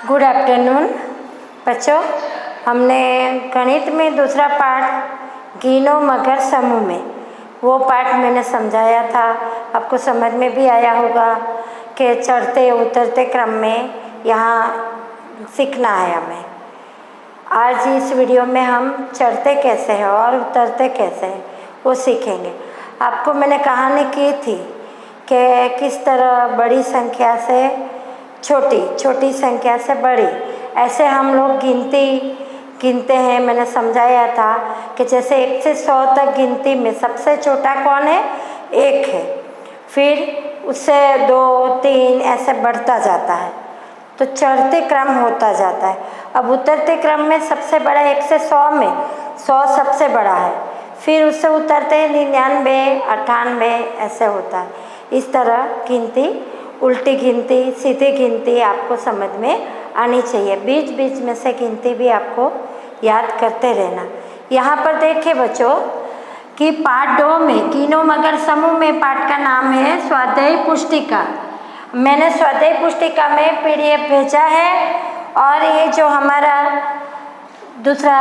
Good afternoon बच्चों। हमने गणित में दूसरा पाठ गिनो मगर समूह में वो पाठ मैंने समझाया था। आपको समझ में भी आया होगा कि चढ़ते उतरते क्रम में यहाँ सीखना है हमें। आज इस वीडियो में हम चढ़ते कैसे हैं और उतरते कैसे हैं वो सीखेंगे। आपको मैंने कहानी की थी कि किस तरह बड़ी संख्या से छोटी, छोटी संख्या से बड़ी, ऐसे हम लोग गिनते हैं। मैंने समझाया था कि जैसे 1 से 100 तक गिनती में सबसे छोटा कौन है? 1 है। फिर उससे 2, 3 ऐसे बढ़ता जाता है, तो चढ़ते क्रम होता जाता है। अब उतरते क्रम में सबसे बड़ा 1 से 100 में 100 सबसे बड़ा है। फिर उससे उतरते 99, 98 ऐसे होता है। इस तरह गिनती, उल्टी गिनती, सीधी गिनती आपको समझ में आनी चाहिए। बीच बीच में से गिनती भी आपको याद करते रहना। यहाँ पर देखिए बच्चों कि पाठ 2 में गिनो मगर समूह में पाठ का नाम है स्वाध्याय पुस्तिका। मैंने स्वाध्याय पुस्तिका में PDF भेजा है और ये जो हमारा दूसरा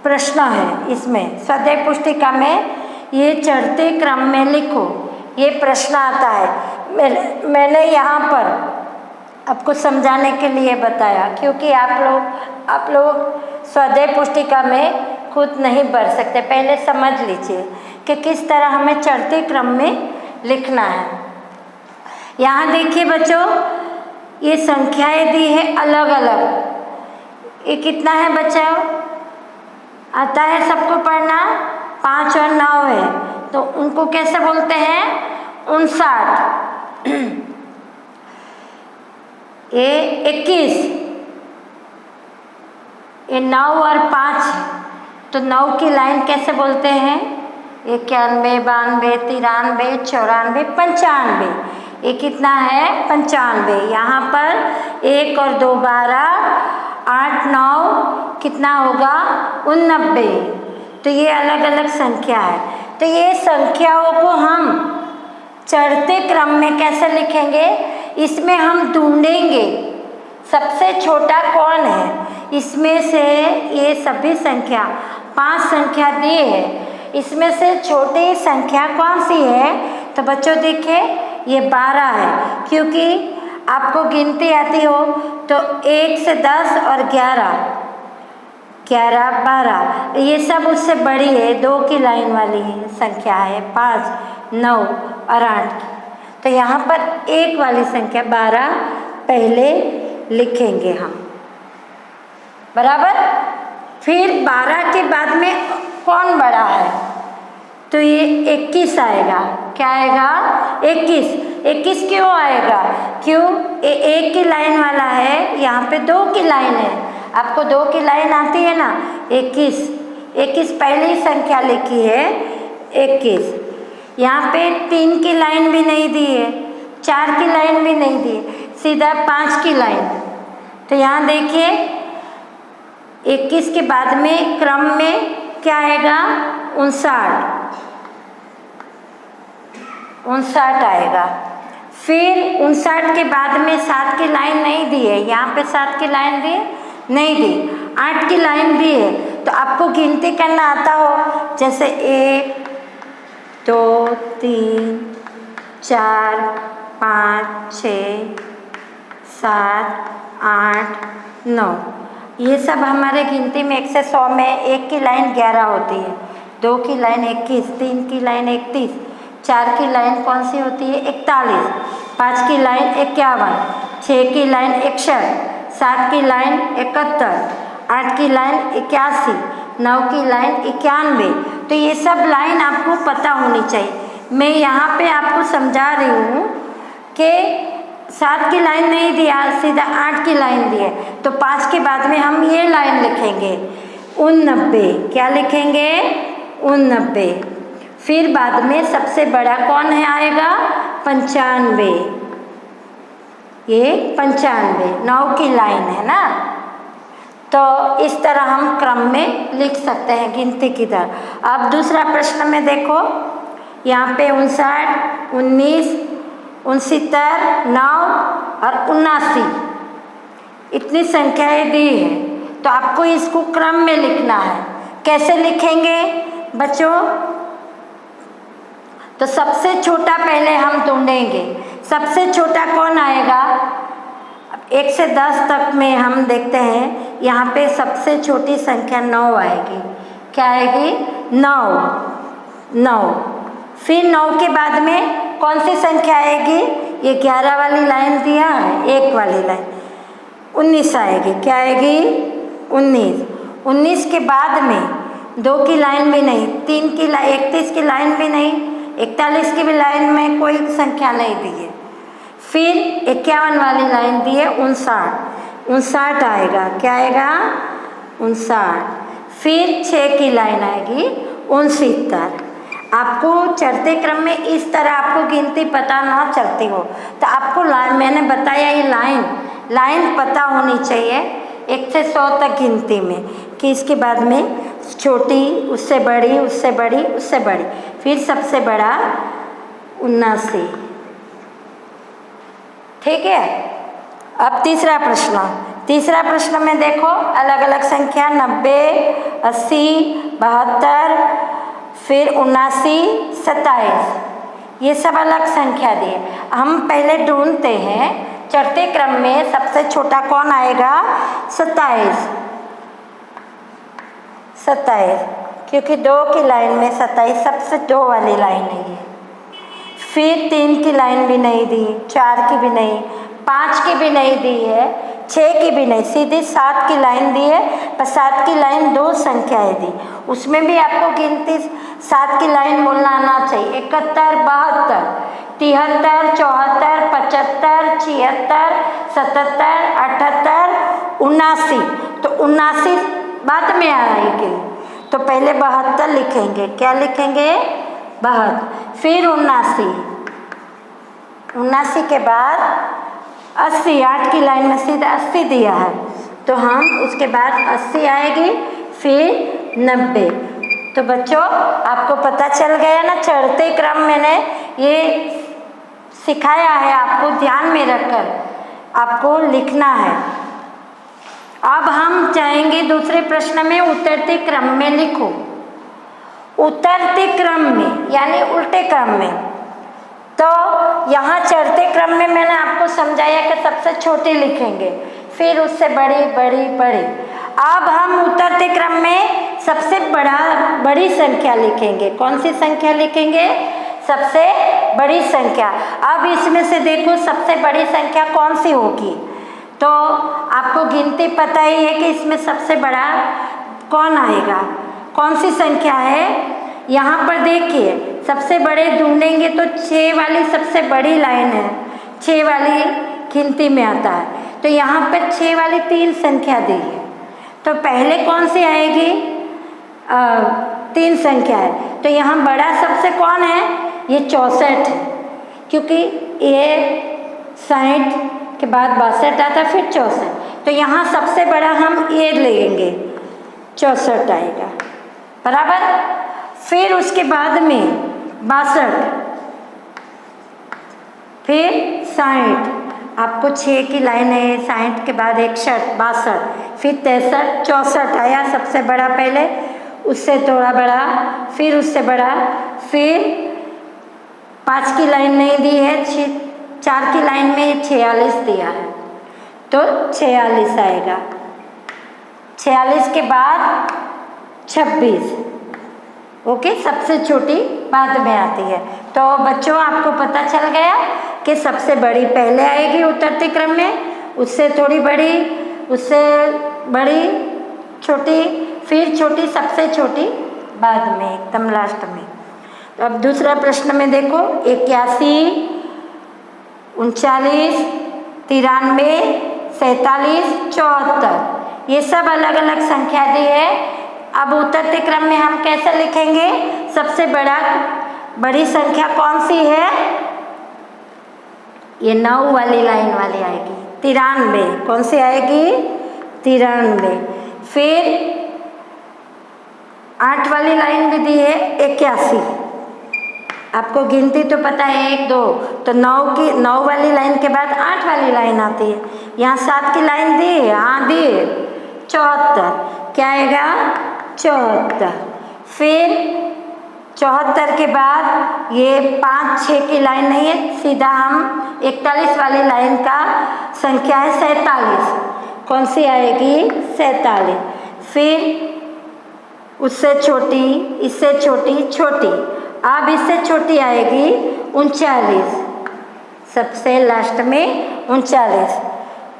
प्रश्न है, इसमें स्वाध्याय पुस्तिका में ये चढ़ते क्रम में लिखो, ये प्रश्न आता है। मैंने यहाँ पर आपको समझाने के लिए बताया, क्योंकि आप लोग स्वाध्याय पुस्तिका में खुद नहीं पढ़ सकते। पहले समझ लीजिए कि किस तरह हमें चढ़ते क्रम में लिखना है। यहाँ देखिए बच्चों, ये संख्याएं दी है अलग अलग। ये कितना है बच्चों? आता है सबको पढ़ना? 5 और 9 है, तो उनको कैसे बोलते हैं? 59। ये 21, ये 9 और 5, तो 9 की लाइन कैसे बोलते हैं? 91, 92, 93, 94, 95। ये कितना है? 95। यहाँ पर 1 और 2 12, 8 9 कितना होगा? 89। तो ये अलग अलग संख्या है। तो ये संख्याओं को हम चढ़ते क्रम में कैसे लिखेंगे? इसमें हम ढूंढेंगे सबसे छोटा कौन है। इसमें से ये सभी संख्या 5 संख्या दी है, इसमें से छोटी संख्या कौन सी है? तो बच्चों देखिए ये 12 है, क्योंकि आपको गिनती आती हो तो 1 से 10 और 11, 12 ये सब उससे बड़ी है। 2 की लाइन वाली संख्या है 5, 9 और 8 की। तो यहाँ पर 1 वाली संख्या 12 पहले लिखेंगे हम, बराबर। फिर 12 के बाद में कौन बड़ा है? तो ये 21 आएगा। क्या आएगा? 21 क्यों आएगा? क्यों? ये 1 की लाइन वाला है, यहाँ पे 2 की लाइन है। आपको 2 की लाइन आती है ना? 21 पहली संख्या लिखी है 21। यहाँ पे 3 की लाइन भी नहीं दी है, 4 की लाइन भी नहीं दी है, सीधा 5 की लाइन। तो यहाँ देखिए 21 के बाद में क्रम में क्या आएगा? 59 आएगा। फिर 59 के बाद में 7 की लाइन नहीं दी है, यहाँ पे 7 की लाइन दी नहीं दी, 8 की लाइन दी है। तो आपको गिनती करना आता हो, जैसे 1 2 3 4 5 6 7 8 9, ये सब हमारे गिनती में 1 से 100 में 1 की लाइन 11 होती है, 2 की लाइन 21, 3 की लाइन 31, 4 की लाइन कौन सी होती है? 41, 5 की लाइन 51, 6 की लाइन 61, 7 की लाइन 71, 8 की लाइन 81, 9 की लाइन 91। तो ये सब लाइन आपको पता होनी चाहिए। मैं यहाँ पे आपको समझा रही हूँ कि 7 की लाइन नहीं दिया, सीधा 8 की लाइन दी है, तो 5 के बाद में हम ये लाइन लिखेंगे 89। क्या लिखेंगे? 89। फिर बाद में सबसे बड़ा कौन है आएगा? 95। ये 95 9 की लाइन है ना। तो इस तरह हम क्रम में लिख सकते हैं गिनती की तरह। अब दूसरा प्रश्न में देखो, यहाँ पे 59, 19, 69, 9 और 79, इतनी संख्याएं दी है, तो आपको इसको क्रम में लिखना है। कैसे लिखेंगे बच्चों? तो सबसे छोटा पहले हम ढूंढेंगे। सबसे छोटा कौन आएगा? 1 से 10 तक में हम देखते हैं, यहाँ पे सबसे छोटी संख्या 9 आएगी। क्या आएगी? 9। फिर 9 के बाद में कौन सी संख्या आएगी? ये 11 वाली लाइन दिया है, 1 वाली लाइन, 19 आएगी। क्या आएगी? 19 के बाद में 2 की लाइन भी नहीं, 3 की 31 की लाइन भी नहीं, 41 की भी लाइन में कोई संख्या नहीं दी है। फिर 51 वाली लाइन दी है, 59 आएगा। क्या आएगा? 59। फिर 6 की लाइन आएगी, 69। आपको चढ़ते क्रम में इस तरह आपको गिनती पता ना चलती हो तो आपको मैंने बताया ये लाइन पता होनी चाहिए 1 से 100 तक गिनती में, कि इसके बाद में छोटी, उससे बड़ी, उससे बड़ी, उससे बड़ी, फिर सबसे बड़ा 79। ठीक है। अब तीसरा प्रश्न में देखो, अलग अलग संख्या 90, 80, 72, फिर 79, 27, ये सब अलग संख्या दी है। हम पहले ढूंढते हैं चढ़ते क्रम में सबसे छोटा कौन आएगा? 27, क्योंकि 2 की लाइन में 27 सबसे 2 वाली लाइन है। फिर 3 की लाइन भी नहीं दी, 4 की भी नहीं, 5 की भी नहीं दी है, 6 की भी नहीं, सीधी 7 की लाइन दी है। पर 7 की लाइन 2 संख्याएं दी, उसमें भी आपको गिनती 7 की लाइन बोलना आना चाहिए। 71, 72, 73, 74, 75, 76, 77, 78, 79। तो 79 बाद में आएगी, तो पहले 72 लिखेंगे। क्या लिखेंगे? 72। फिर 79 के बाद 80, 8 की लाइन में सीधा 80 दिया है, तो हम उसके बाद 80 आएगी, फिर 90। तो बच्चों आपको पता चल गया ना, चढ़ते क्रम मैंने ये सिखाया है, आपको ध्यान में रखकर आपको लिखना है। अब हम जाएंगे दूसरे प्रश्न में, उतरते क्रम में लिखो। उतरते क्रम में यानी उल्टे क्रम में, तो यहाँ चढ़ते क्रम में मैंने आपको समझाया कि सबसे छोटी लिखेंगे, फिर उससे बड़ी। अब हम उतरते क्रम में सबसे बड़ी संख्या लिखेंगे। कौन सी संख्या लिखेंगे? सबसे बड़ी संख्या। अब इसमें से देखो सबसे बड़ी संख्या कौन सी होगी, तो आपको गिनती पता ही है कि इसमें सबसे बड़ा कौन आएगा, कौन सी संख्या है। यहाँ पर देखिए सबसे बड़े ढूंढेंगे तो 6 वाली सबसे बड़ी लाइन है, 6 वाली गिनती में आता है। तो यहाँ पर 6 वाली 3 संख्या दी है, तो पहले कौन सी आएगी? 3 संख्या है, तो यहाँ बड़ा सबसे कौन है? ये 64 है, क्योंकि ये 60 के बाद 62 आता है, फिर 64। तो यहाँ सबसे बड़ा हम ये लेंगे, 64 आएगा, बराबर। फिर उसके बाद में 62, फिर 60, आपको 6 की लाइन है, 60 के बाद 61, 62, फिर 63, 64 आया सबसे बड़ा पहले, उससे थोड़ा बड़ा, फिर उससे बड़ा, फिर 5 की लाइन नहीं दी है, 4 की लाइन में 46 दिया है, तो 46 आएगा। 46 के बाद 26, ओके, सबसे छोटी बाद में आती है। तो बच्चों आपको पता चल गया कि सबसे बड़ी पहले आएगी उतरते क्रम में, उससे थोड़ी बड़ी, उससे बड़ी, छोटी, फिर छोटी, सबसे छोटी बाद में, एकदम लास्ट में। तो अब दूसरा प्रश्न में देखो, 81, 39, 93, 47, 74, ये सब अलग अलग संख्या दी है। अब उतरते क्रम में हम कैसे लिखेंगे? सबसे बड़ी संख्या कौन सी है? ये 9 वाली लाइन वाली आएगी, 93। कौन सी आएगी? 93। फिर 8 वाली लाइन भी दी है, 81। आपको गिनती तो पता है, 1 2, तो 9 वाली लाइन के बाद 8 वाली लाइन आती है, यहाँ 7 की लाइन दी, हाँ दी, 74, क्या आएगा 74। फिर 74 के बाद ये 5 6 की लाइन नहीं है, सीधा हम 41 वाली लाइन का संख्या है 47, कौन सी आएगी 47। फिर उससे छोटी, इससे छोटी, छोटी, अब इससे छोटी आएगी 39, सबसे लास्ट में 39।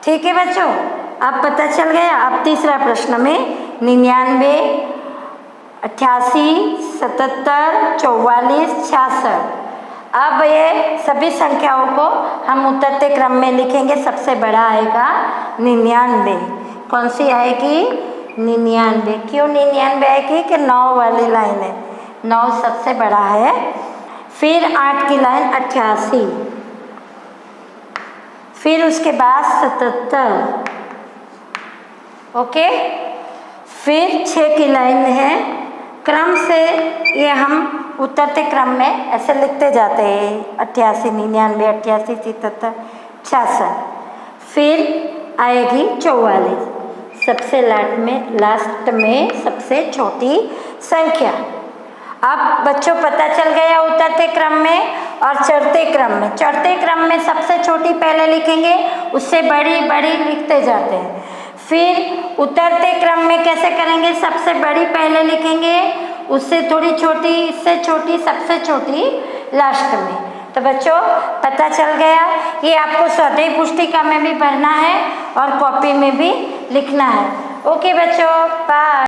ठीक है बच्चों, अब पता चल गया। अब तीसरा प्रश्न में 99, 88, 77, 44, 66। अब ये सभी संख्याओं को हम उतरते क्रम में लिखेंगे। सबसे बड़ा आएगा 99, कौन सी आएगी 99। क्यों 99 आएगी कि 9 वाली लाइन है, 9 सबसे बड़ा है। फिर 8 की लाइन 88, फिर उसके बाद 77, ओके। फिर 6 की लाइन है, क्रम से ये हम उतरते क्रम में ऐसे लिखते जाते हैं, 88, 99, 88, 77, 66। फिर आएगी 44, सबसे लास्ट में सबसे छोटी संख्या। अब बच्चों पता चल गया उतरते क्रम में और चढ़ते क्रम में। चढ़ते क्रम में सबसे छोटी पहले लिखेंगे, उससे बड़ी बड़ी लिखते जाते हैं। फिर उतरते क्रम में कैसे करेंगे, सबसे बड़ी पहले लिखेंगे, उससे थोड़ी छोटी, इससे छोटी, सबसे छोटी लास्ट में। तो बच्चों पता चल गया, ये आपको स्वाध्याय पुस्तिका में भी भरना है और कॉपी में भी लिखना है। ओके बच्चों, बाय।